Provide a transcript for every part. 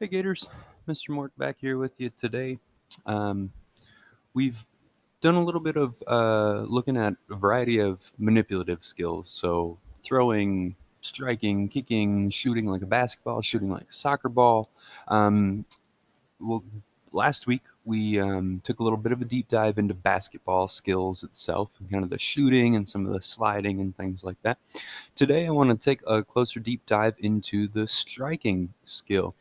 Hey Gators, Mr. Mort back here with you today. Um, we've done a little bit of looking at a variety of manipulative skills. So throwing, striking, kicking, shooting like a basketball, shooting like a soccer ball. Um, well, last week we took a little bit of a deep dive into basketball skills itself, and kind of the shooting and some of the sliding and things like that. Today, I want to take a closer deep dive into the striking skill.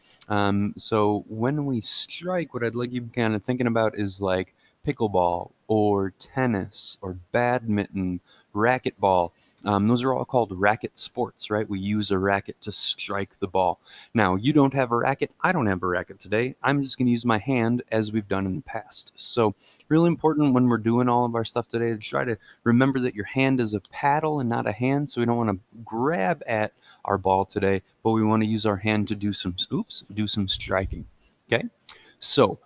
So, when we strike, what I'd like you kind of thinking about is like pickleball or tennis or badminton, racquetball. Those are all called racket sports, right? We use a racket to strike the ball. Now, you don't have a racket. I don't have a racket today. I'm just going to use my hand as we've done in the past. So, really important when we're doing all of our stuff today to try to remember that your hand is a paddle and not a hand. So, we don't want to grab at our ball today, but we want to use our hand to do some striking. Okay. So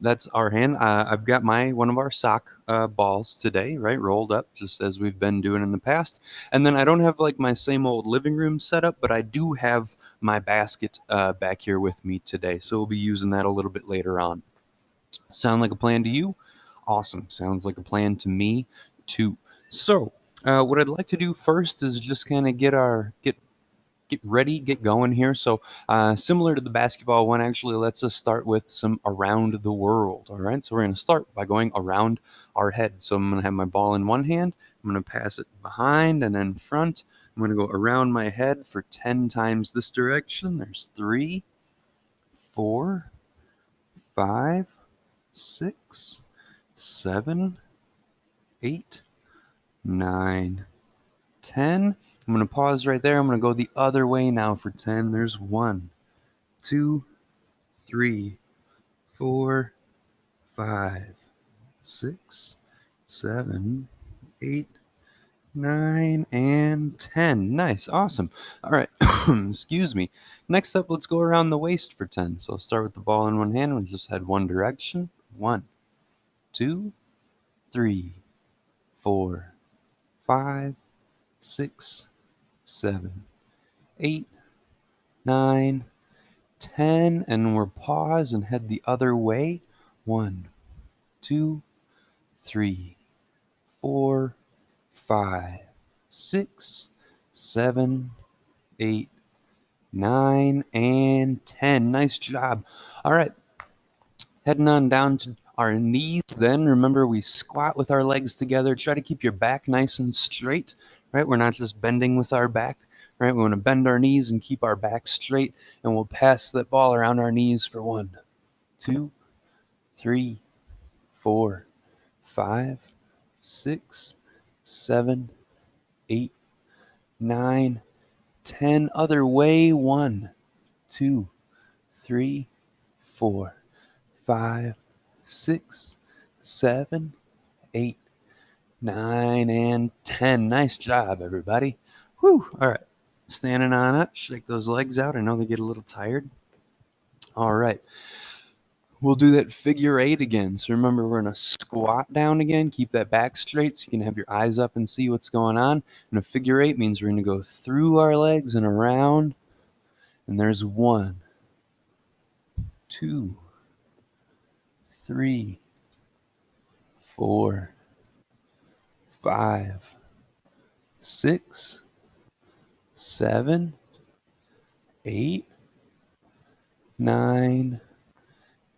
that's our hand. I've got one of our sock balls today, right, rolled up just as we've been doing in the past. And then I don't have like my same old living room setup, but I do have my basket back here with me today. So we'll be using that a little bit later on. Sound like a plan to you? Awesome. Sounds like a plan to me too. So what I'd like to do first is just kind of get ready, get going here. So, similar to the basketball one, actually, let's just start with some around the world. All right. So, we're going to start by going around our head. So, I'm going to have my ball in one hand, I'm going to pass it behind and then front. I'm going to go around my head for 10 times this direction. There's 3, 4, 5, 6, 7, 8, 9, 10. I'm going to pause right there. I'm going to go the other way now for 10. There's 1, 2, 3, 4, 5, 6, 7, 8, 9, and 10. Nice. Awesome. All right. Excuse me. Next up, let's go around the waist for 10. So I'll start with the ball in one hand. We'll just head one direction. 1, 2, 3, 4, 5, 6, 7, 8, 9, 10, and we're pause and head the other way. 1, 2, 3, 4, 5, 6, 7, 8, 9, and 10. Nice job. All right, heading on down to our knees then. Remember, we squat with our legs together. Try to keep your back nice and straight, right? We're not just bending with our back, right? We want to bend our knees and keep our back straight, and we'll pass that ball around our knees for 1, 2, 3, 4, 5, 6, 7, 8, 9, 10. Other way. 1, 2, 3, 4, 5, 6, 7, 8, 9, and 10. Nice job, everybody. Whew. All right. Standing on up. Shake those legs out. I know they get a little tired. All right. We'll do that figure 8 again. So remember, we're going to squat down again. Keep that back straight so you can have your eyes up and see what's going on. And a figure 8 means we're going to go through our legs and around. And there's 1, 2, 3, 4, 5, 6, 7, 8, 9,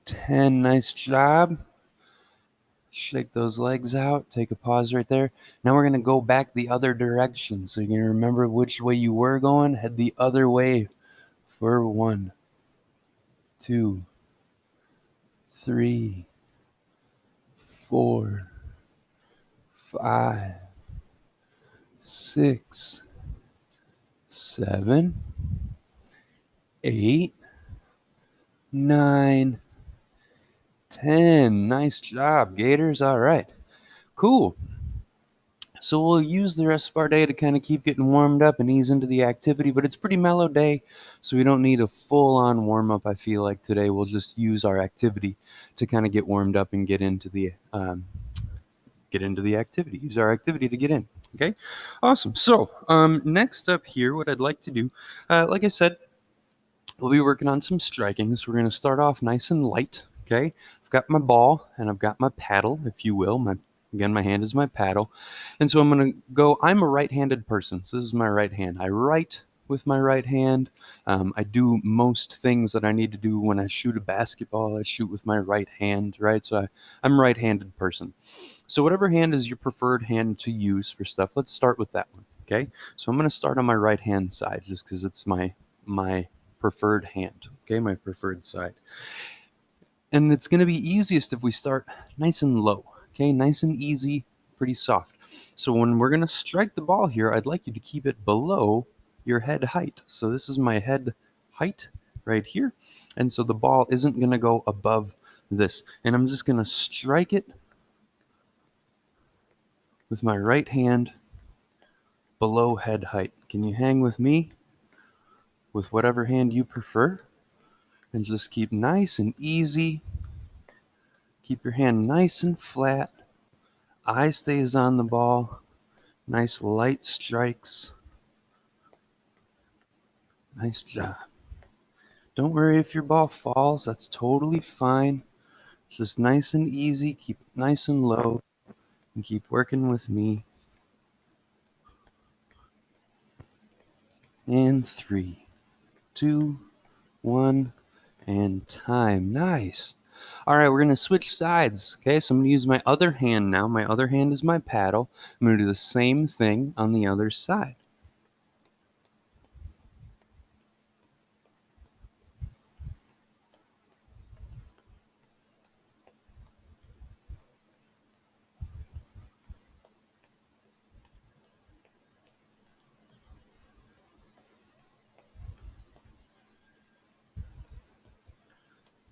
10. Nice job. Shake those legs out. Take a pause right there. Now we're going to go back the other direction. So you're going to remember which way you were going. Head the other way for 1, 2, 3, 4, 5, 6, 7, 8, 9, 10. Nice job, Gators. All right. Cool. So we'll use the rest of our day to kind of keep getting warmed up and ease into the activity, but it's a pretty mellow day, so we don't need a full-on warm-up, I feel like, today. We'll just use our activity to kind of get warmed up and get into the activity. Use our activity to get in. Okay? Awesome. So next up here, what I'd like to do, like I said, we'll be working on some striking. So we're going to start off nice and light. Okay, I've got my ball and I've got my paddle, if you will. My hand is my paddle. And so I'm going to go, I'm a right-handed person. So this is my right hand. I write with my right hand. I do most things that I need to do when I shoot a basketball. I shoot with my right hand, right? So I'm a right-handed person. So whatever hand is your preferred hand to use for stuff, let's start with that one. Okay, so I'm going to start on my right hand side just because it's my preferred hand. Okay, my preferred side. And it's going to be easiest if we start nice and low. Okay, nice and easy, pretty soft. So when we're going to strike the ball here, I'd like you to keep it below your head height. So this is my head height right here. And so the ball isn't going to go above this. And I'm just going to strike it with my right hand below head height. Can you hang with me with whatever hand you prefer? And just keep nice and easy. Keep your hand nice and flat. Eye stays on the ball. Nice light strikes. Nice job. Don't worry if your ball falls. That's totally fine. Just nice and easy. Keep it nice and low. And keep working with me. And 3, 2, 1, and time. Nice. All right, we're going to switch sides. Okay, so I'm going to use my other hand now. My other hand is my paddle. I'm going to do the same thing on the other side.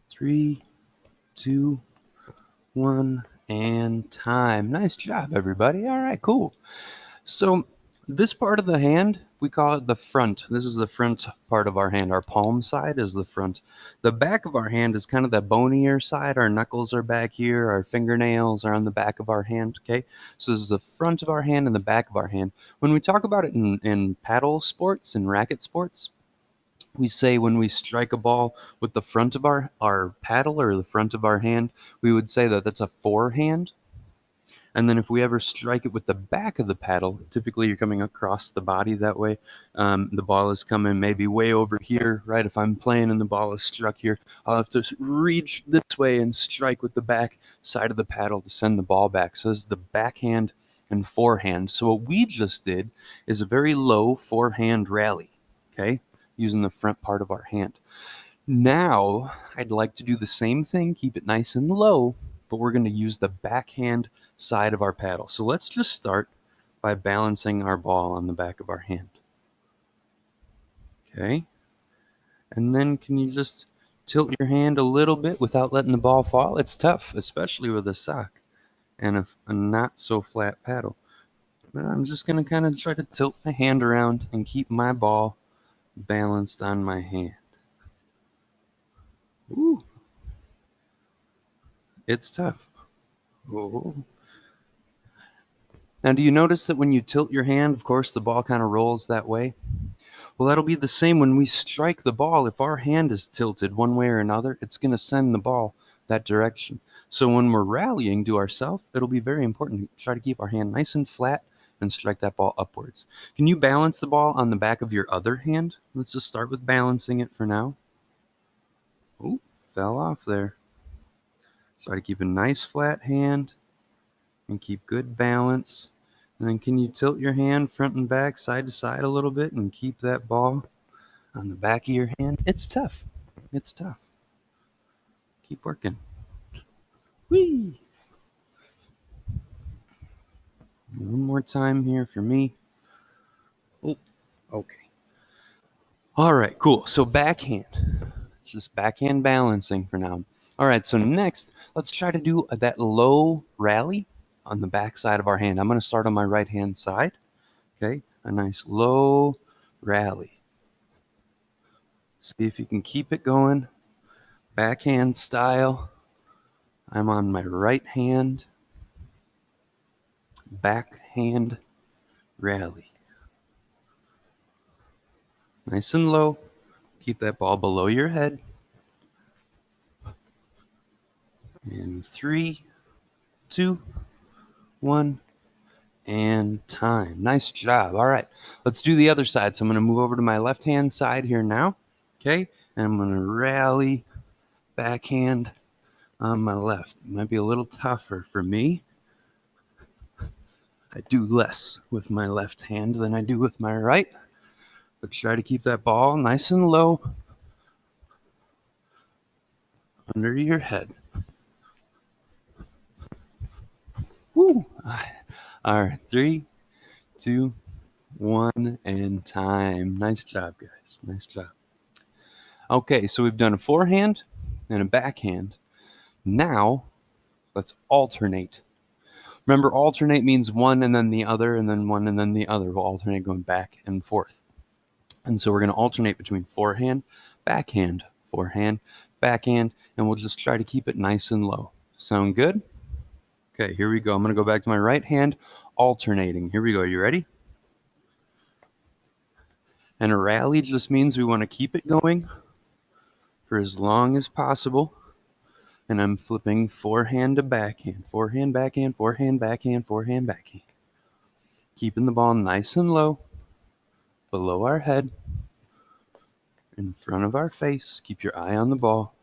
Three, two, one, and time. Nice job, everybody. All right, cool. So this part of the hand, we call it the front. This is the front part of our hand. Our palm side is the front. The back of our hand is kind of the bonier side. Our knuckles are back here. Our fingernails are on the back of our hand, okay? So this is the front of our hand and the back of our hand. When we talk about it in paddle sports and racket sports, we say when we strike a ball with the front of our paddle or the front of our hand, we would say that that's a forehand. And then if we ever strike it with the back of the paddle, typically you're coming across the body that way. The ball is coming maybe way over here, right? If I'm playing and the ball is struck here, I'll have to reach this way and strike with the back side of the paddle to send the ball back. So this is the backhand and forehand. So what we just did is a very low forehand rally, okay? Using the front part of our hand. Now, I'd like to do the same thing, keep it nice and low, but we're going to use the backhand side of our paddle. So let's just start by balancing our ball on the back of our hand. Okay? And then can you just tilt your hand a little bit without letting the ball fall? It's tough, especially with a sock and a not so flat paddle. But I'm just going to kind of try to tilt my hand around and keep my ball balanced on my hand. Ooh. It's tough. Oh. Now, do you notice that when you tilt your hand, of course, the ball kind of rolls that way? Well, that'll be the same when we strike the ball. If our hand is tilted one way or another, it's going to send the ball that direction. So when we're rallying to ourselves, it'll be very important to try to keep our hand nice and flat and strike that ball upwards. Can you balance the ball on the back of your other hand? Let's just start with balancing it for now. Oh, fell off there. Try to keep a nice flat hand and keep good balance. And then can you tilt your hand front and back, side to side a little bit and keep that ball on the back of your hand? It's tough. It's tough. Keep working. Whee! One more time here for me. Oh, okay. All right, cool. So backhand. Just backhand balancing for now. All right, so next, let's try to do that low rally on the back side of our hand. I'm going to start on my right hand side. Okay, a nice low rally. See if you can keep it going. Backhand style. I'm on my right hand. Backhand rally. Nice and low. Keep that ball below your head. In 3, 2, 1, and time. Nice job. All right, let's do the other side. So I'm going to move over to my left-hand side here now. Okay, and I'm going to rally backhand on my left. It might be a little tougher for me. I do less with my left hand than I do with my right. But try to keep that ball nice and low under your head. Woo! All right, 3, 2, 1, and time. Nice job, guys. Nice job. Okay, so we've done a forehand and a backhand. Now, let's alternate. Remember, alternate means one and then the other, and then one and then the other. We'll alternate going back and forth. And so we're going to alternate between forehand, backhand, and we'll just try to keep it nice and low. Sound good? Okay, here we go. I'm going to go back to my right hand, alternating. Here we go. You ready? And a rally just means we want to keep it going for as long as possible. And I'm flipping forehand to backhand, forehand, backhand, forehand, backhand, forehand, backhand. Keeping the ball nice and low, below our head, in front of our face. Keep your eye on the ball.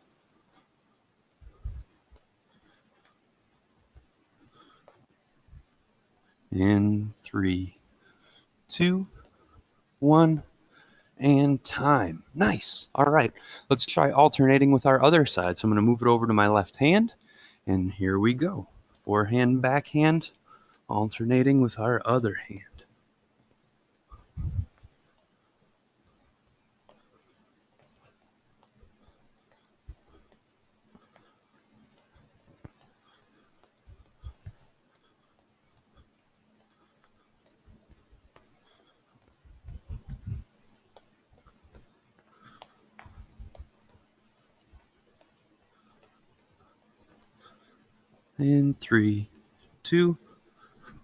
In 3, 2, 1, and time. Nice. All right, let's try alternating with our other side. So I'm going to move it over to my left hand, and here we go. Forehand, backhand, alternating with our other hand. In 3, 2,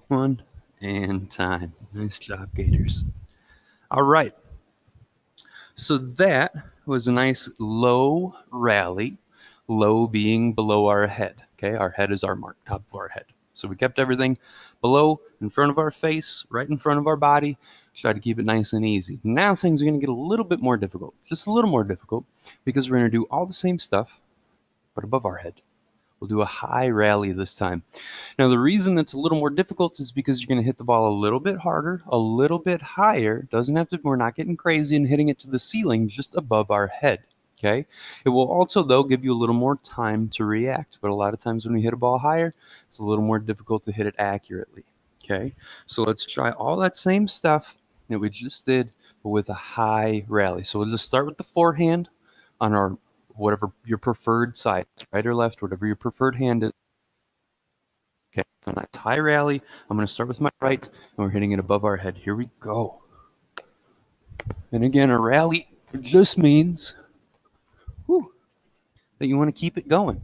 1, and time. Nice job, Gators. All right. So that was a nice low rally, low being below our head. Okay, our head is our mark, top of our head. So we kept everything below, in front of our face, right in front of our body. Try to keep it nice and easy. Now things are going to get a little bit more difficult, just a little more difficult, because we're going to do all the same stuff, but above our head. We'll do a high rally this time. Now, the reason it's a little more difficult is because you're going to hit the ball a little bit harder, a little bit higher. Doesn't have to, we're not getting crazy and hitting it to the ceiling, just above our head. Okay. It will also, though, give you a little more time to react. But a lot of times when we hit a ball higher, it's a little more difficult to hit it accurately. Okay. So let's try all that same stuff that we just did, but with a high rally. So we'll just start with the forehand on our whatever your preferred side, right or left, whatever your preferred hand is. Okay, on a high rally, I'm going to start with my right, and we're hitting it above our head. Here we go. And again, a rally just means that you want to keep it going.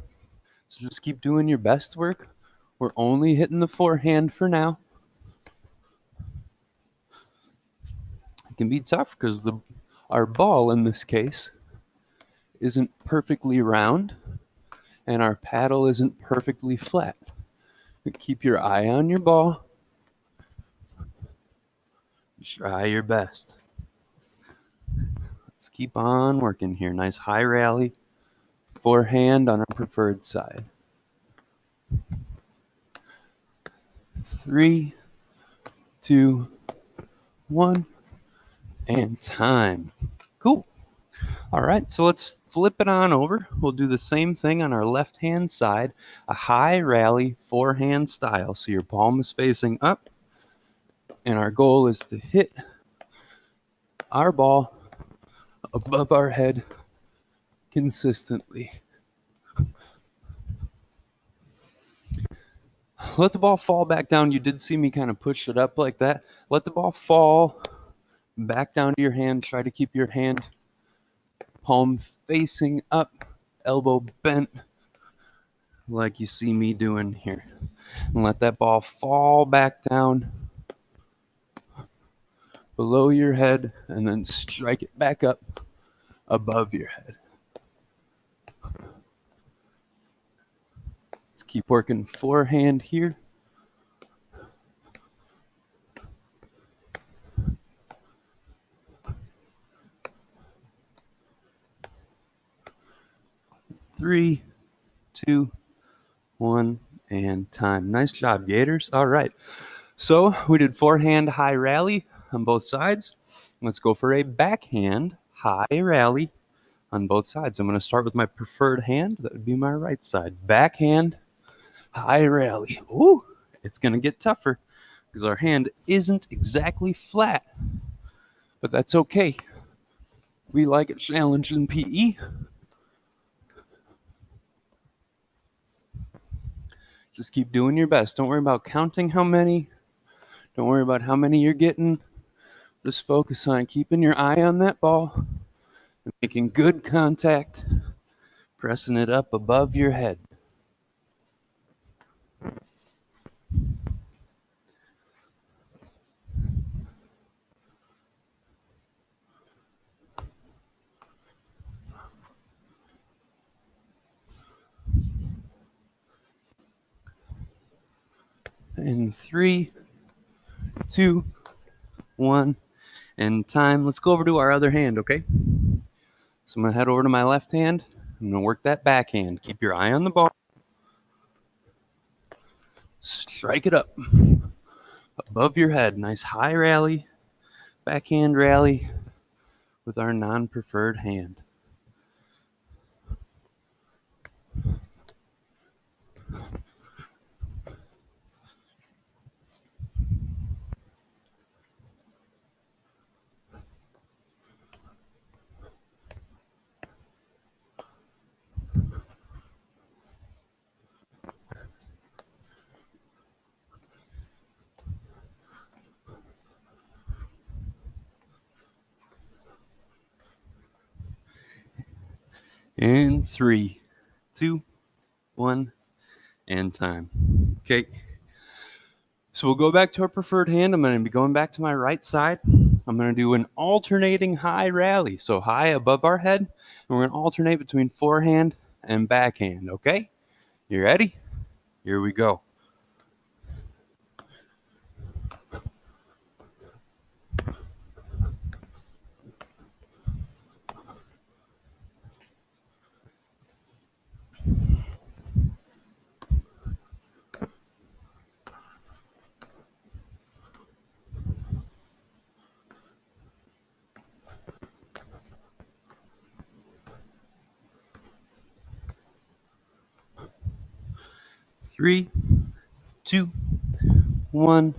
So just keep doing your best work. We're only hitting the forehand for now. It can be tough because our ball in this case isn't perfectly round, and our paddle isn't perfectly flat. But keep your eye on your ball. Try your best. Let's keep on working here. Nice high rally. Forehand on our preferred side. 3, 2, 1, and time. Cool. All right, so let's flip it on over. We'll do the same thing on our left-hand side, a high rally forehand style. So your palm is facing up, and our goal is to hit our ball above our head consistently. Let the ball fall back down. You did see me kind of push it up like that. Let the ball fall back down to your hand. Try to keep your hand palm facing up, elbow bent, like you see me doing here. And let that ball fall back down below your head and then strike it back up above your head. Let's keep working forehand here. Three, two, one, and time. Nice job, Gators. All right. So we did forehand high rally on both sides. Let's go for a backhand high rally on both sides. I'm going to start with my preferred hand. That would be my right side. Backhand high rally. Ooh, it's going to get tougher because our hand isn't exactly flat, but that's okay. We like a challenge in PE. Just keep doing your best. Don't worry about counting how many. Don't worry about how many you're getting. Just focus on keeping your eye on that ball and making good contact, pressing it up above your head. In 3, 2, 1, and time. Let's go over to our other hand, okay? So I'm going to head over to my left hand. I'm going to work that backhand. Keep your eye on the ball. Strike it up above your head. Nice high rally, backhand rally with our non-preferred hand. In 3, 2, 1, and time. Okay. So we'll go back to our preferred hand. I'm going to be going back to my right side. I'm going to do an alternating high rally. So high above our head. And we're going to alternate between forehand and backhand. Okay? You ready? Here we go. Three, two, one,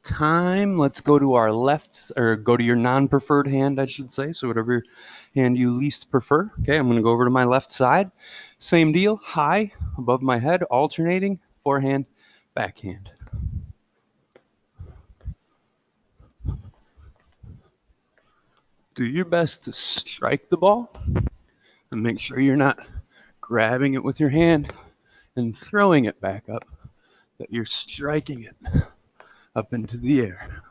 time. Let's go to our left, or go to your non-preferred hand, I should say. So whatever hand you least prefer. Okay, I'm going to go over to my left side. Same deal, high above my head, alternating, forehand, backhand. Do your best to strike the ball and make sure you're not grabbing it with your hand and throwing it back up, that you're striking it up into the air.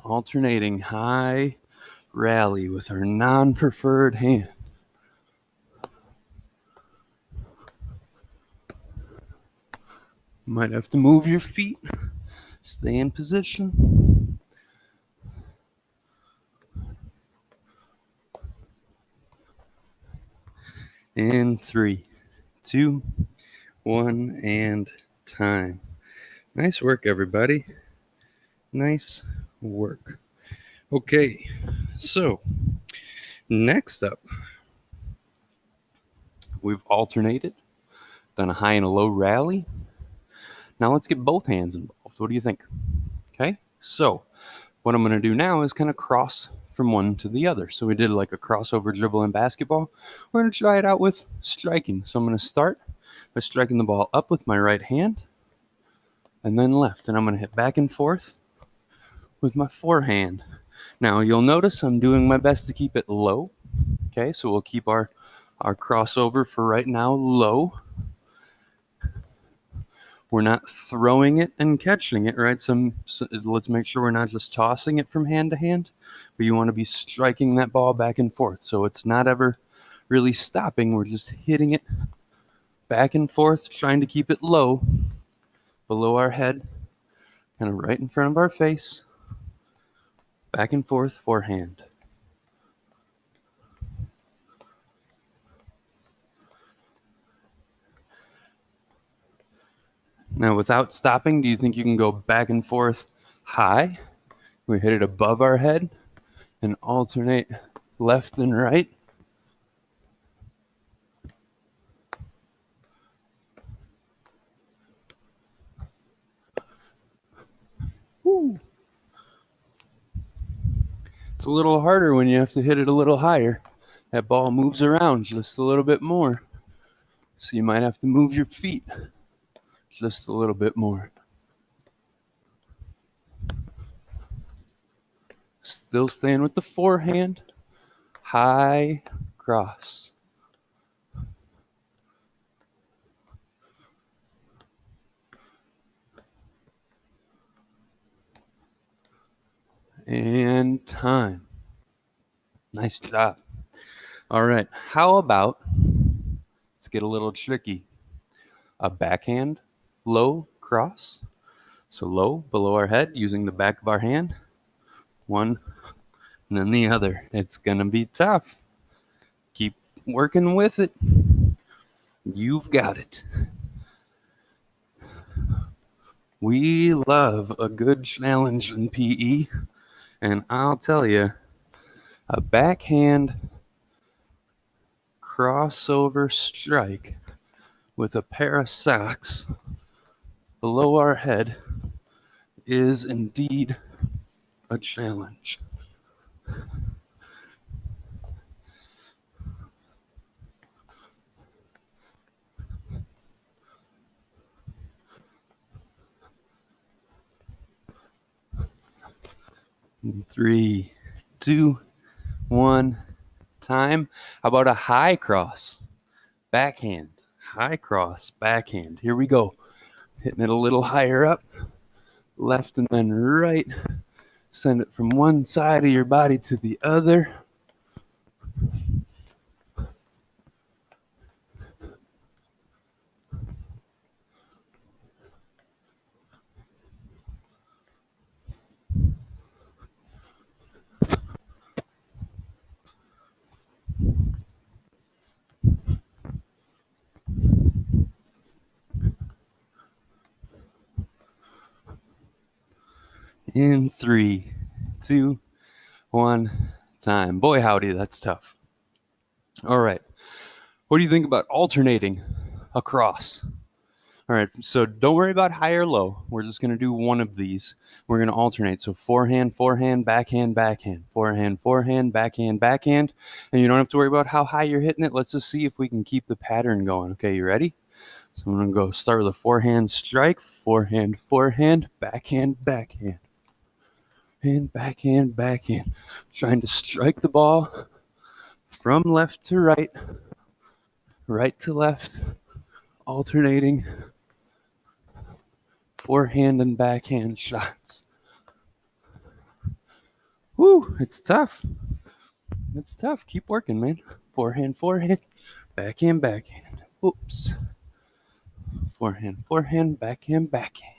Alternating high rally with our non-preferred hand. Might have to move your feet. Stay in position. In 3, 2, 1, and time. Nice work, everybody. Nice work. Okay, so next up, we've alternated, done a high and a low rally. Now let's get both hands involved. What do you think? Okay, so what I'm going to do now is kind of cross from one to the other. So we did like a crossover dribble in basketball. We're going to try it out with striking. So I'm going to start by striking the ball up with my right hand and then left. And I'm going to hit back and forth with my forehand. Now you'll notice I'm doing my best to keep it low. Okay, so we'll keep our crossover for right now low. We're not throwing it and catching it, right? So let's make sure we're not just tossing it from hand to hand, but you want to be striking that ball back and forth. So it's not ever really stopping. We're just hitting it back and forth, trying to keep it low, below our head, kind of right in front of our face, back and forth, forehand. Now, without stopping, do you think you can go back and forth high? We hit it above our head and alternate left and right. Woo. It's a little harder when you have to hit it a little higher. That ball moves around just a little bit more. So you might have to move your feet just a little bit more. Still staying with the forehand. High cross. And time. Nice job. All right. How about, let's get a little tricky. A backhand low cross. So low below our head using the back of our hand. One and then the other. It's going to be tough. Keep working with it. You've got it. We love a good challenge in PE. And I'll tell you, a backhand crossover strike with a pair of socks below our head is indeed a challenge. In 3, 2, 1, time. How about a high cross? Backhand, high cross, backhand. Here we go. Hitting it a little higher up, left and then right. Send it from one side of your body to the other. In 3, 2, 1, time. Boy, howdy, that's tough. All right. What do you think about alternating across? All right, so don't worry about high or low. We're just going to do one of these. We're going to alternate. So forehand, forehand, backhand, backhand. Forehand, forehand, backhand, backhand. And you don't have to worry about how high you're hitting it. Let's just see if we can keep the pattern going. Okay, you ready? So I'm going to go start with a forehand strike. Forehand, forehand, backhand, backhand. And backhand, backhand. Trying to strike the ball from left to right, right to left, alternating forehand and backhand shots. Woo, it's tough. It's tough. Keep working, man. Forehand, forehand, backhand, backhand. Oops. Forehand, forehand, backhand, backhand.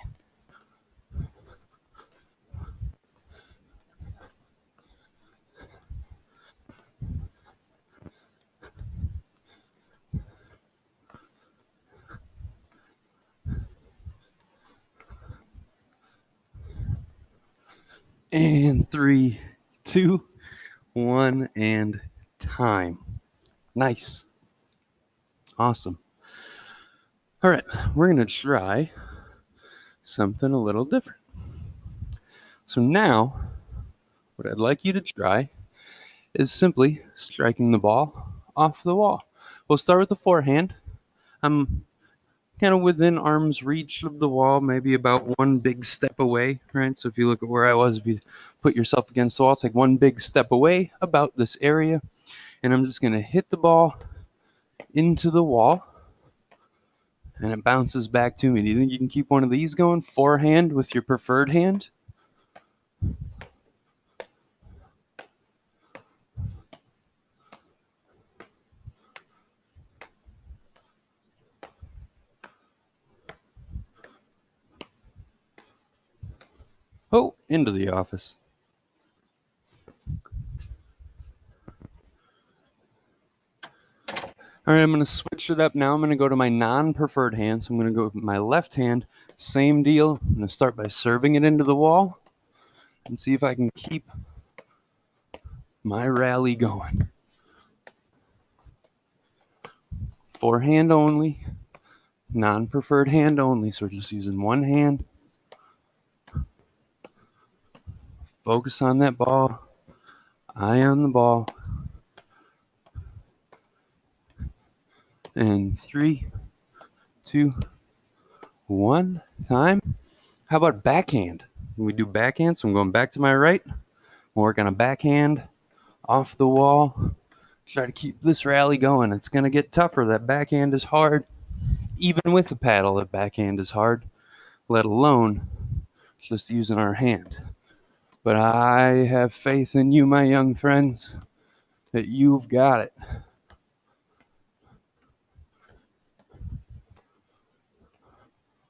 And 3, 2, 1, and time. Nice. Awesome. All right, we're going to try something a little different. So now, what I'd like you to try is simply striking the ball off the wall. We'll start with the forehand. I'm kind of within arm's reach of the wall, maybe about one big step away, right? So if you look at where I was, if you put yourself against the wall, take one big step away about this area. And I'm just going to hit the ball into the wall and it bounces back to me. Do you think you can keep one of these going? Forehand with your preferred hand? Oh, into the office. All right, I'm going to switch it up now. I'm going to go to my non-preferred hand. So I'm going to go with my left hand. Same deal. I'm going to start by serving it into the wall and see if I can keep my rally going. Forehand only, non-preferred hand only. So we're just using one hand. Focus on that ball. Eye on the ball. And 3, 2, 1, time. How about backhand? We do backhand, so I'm going back to my right. We'll work on a backhand off the wall. Try to keep this rally going. It's going to get tougher. That backhand is hard. Even with the paddle, that backhand is hard, let alone just using our hand. But I have faith in you, my young friends, that you've got it.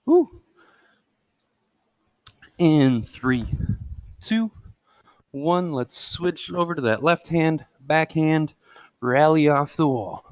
Woo. In 3, 2, 1, let's switch over to that left hand, backhand, rally off the wall.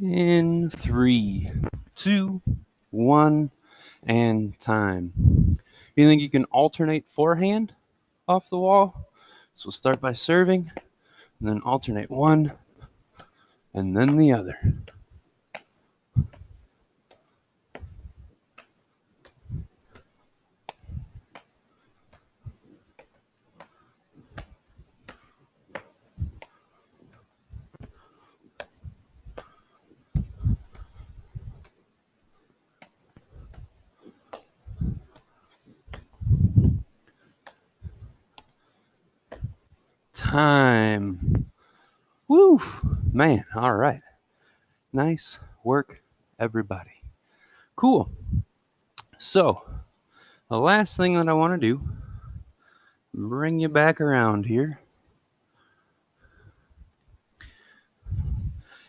In 3, 2, 1, and time. You think you can alternate forehand off the wall? So we'll start by serving, and then alternate one, and then the other. Time. Woo, man, all right. Nice work, everybody. Cool. So, the last thing that I want to do, bring you back around here.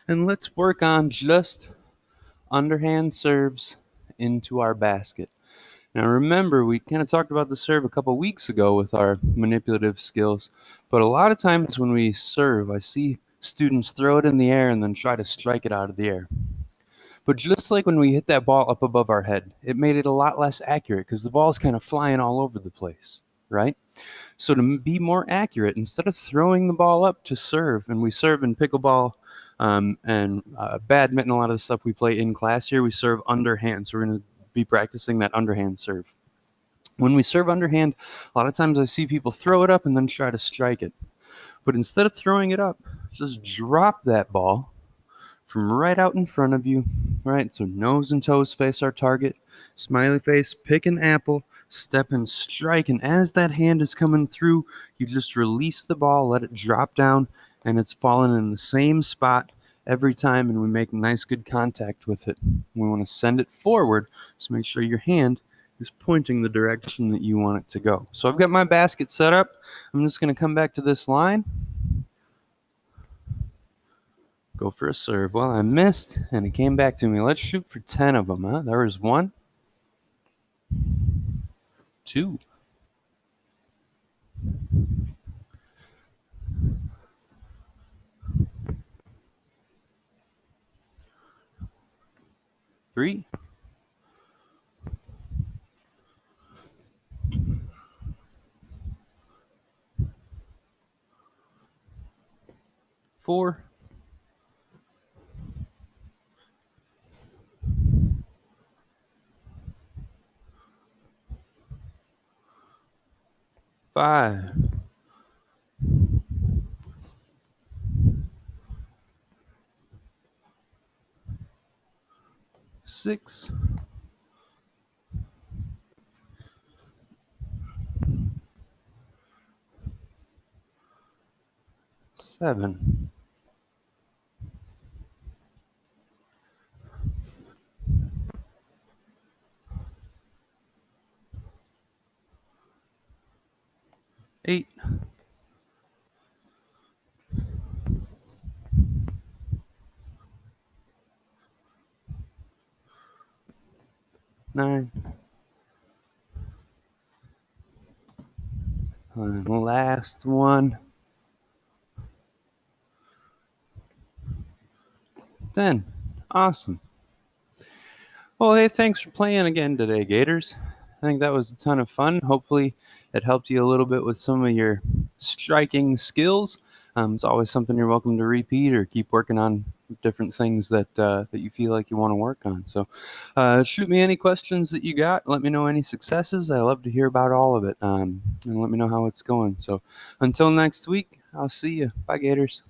And let's work on just underhand serves into our basket. Now remember, we kind of talked about the serve a couple weeks ago with our manipulative skills, but a lot of times when we serve, I see students throw it in the air and then try to strike it out of the air. But just like when we hit that ball up above our head, it made it a lot less accurate because the ball is kind of flying all over the place, right? So to be more accurate, instead of throwing the ball up to serve, and we serve in pickleball and badminton, a lot of the stuff we play in class here, we serve underhand. So we're going to be practicing that underhand serve. When we serve underhand, a lot of times I see people throw it up and then try to strike it. But instead of throwing it up, just drop that ball from right out in front of you, right? So nose and toes face our target, smiley face, pick an apple, step and strike. And as that hand is coming through, you just release the ball, let it drop down, and it's falling in the same spot every time, and we make nice good contact with it. We want to send it forward, so make sure your hand is pointing the direction that you want it to go. So I've got my basket set up. I'm just going to come back to this line. Go for a serve. Well, I missed, and it came back to me. Let's shoot for 10 of them, huh? There was 1, 2, 3, 4, 5, 6, 7, 8, 9, and last one, 10. Awesome. Well, hey, thanks for playing again today, Gators. I think that was a ton of fun. Hopefully, it helped you a little bit with some of your striking skills. It's always something you're welcome to repeat or keep working on different things that you feel like you want to work on. So, shoot me any questions that you got. Let me know any successes. I love to hear about all of it, and let me know how it's going. So, until next week, I'll see you. Bye, Gators.